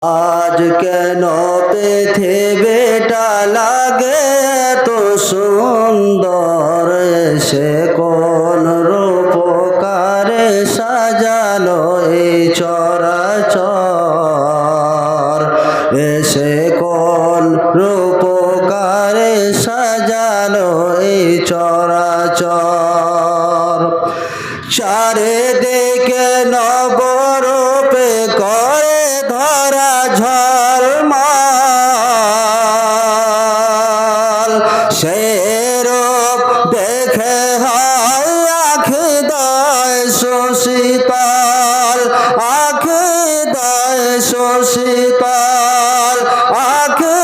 আজ কেন পৃথিবীটা লাগে তো সুন্দর, সে কোন রূপকারে সাজালো এই চরাচর, এসে কোন রূপকারে সাজালো এই চরাচর। চারিদিকে নবরূপে করে ধরা ঝলমল, সে রূপ দেখে হয় আখি দয় সুশীতল, আখি দয় সুশীতল, আখি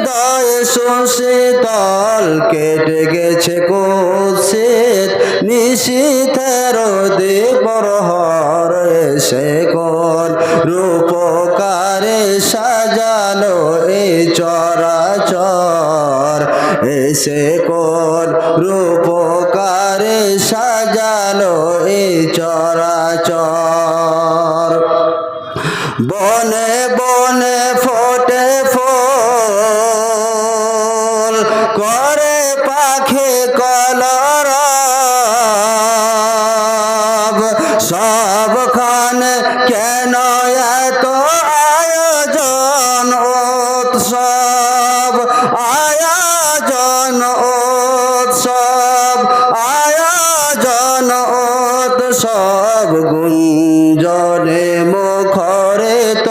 দয় সুশীতল। কেটে গেছে কুৎসিত নিশীথের দ্বীপ্রহর, এসে কোন রূপকারে সাজালো এই চরাচর, এসে কোন রূপকারে সাজালো এই চরাচর। বনে বনে ফোটে ফুল, করে পাখি কলরব, সবখানে কেন এত আয়োজন উৎসব, আয়োজন উৎসব, আয়োজন উৎসব। গুঞ্জনে মুখরিত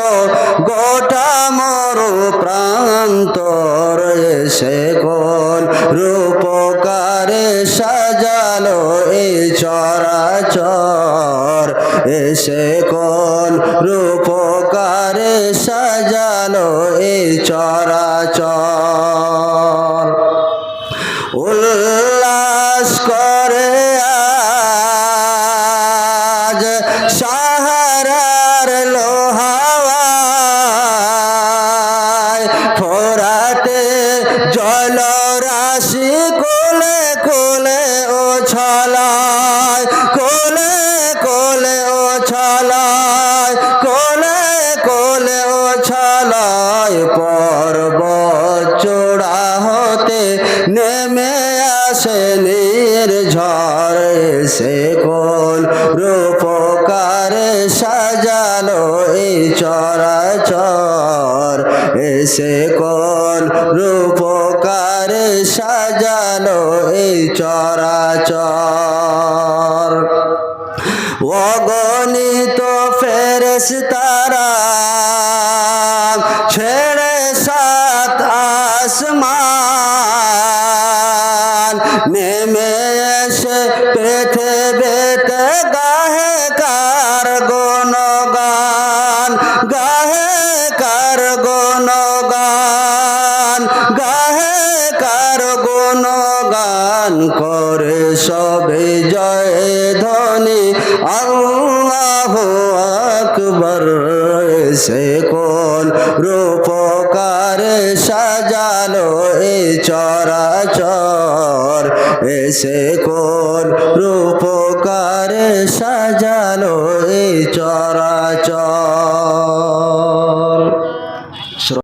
গোটা মরু প্রান্তর, এসে কোন রূপকারে সাজালো এই চরাচর, এসে কোন রূপকারে সাজালো এই চরাচর। উল্লাস করে আজ সাহারার লোহাওয়ায়, ফোরাতে জলরাশি কোলে কোলে ওছলায়, কোলে কোলে ওছলায়, কোলে কোলে ওছলায়। পর্বত চূড়া হতে নেমে আসে নির্ঝর, এসে কোন রূপকারে সাজালো এই চরাচর, এসে কোন রূপকারে সাজালো এই চরাচর। অগণিত ফেরেশতারা ছেড়ে সাত আসমান, নেমে এসে পৃথিবীতে গাহে কার গুণগান, গাহে কার গুণগান, গাহে কার গুণগান। করে সবে জয় ধ্বনি আল্লাহু আকবার, এসে কোন রূপকারে সাজালো এই চরাচর, এসে কোন রূপকারে সাজালো এই চরাচর।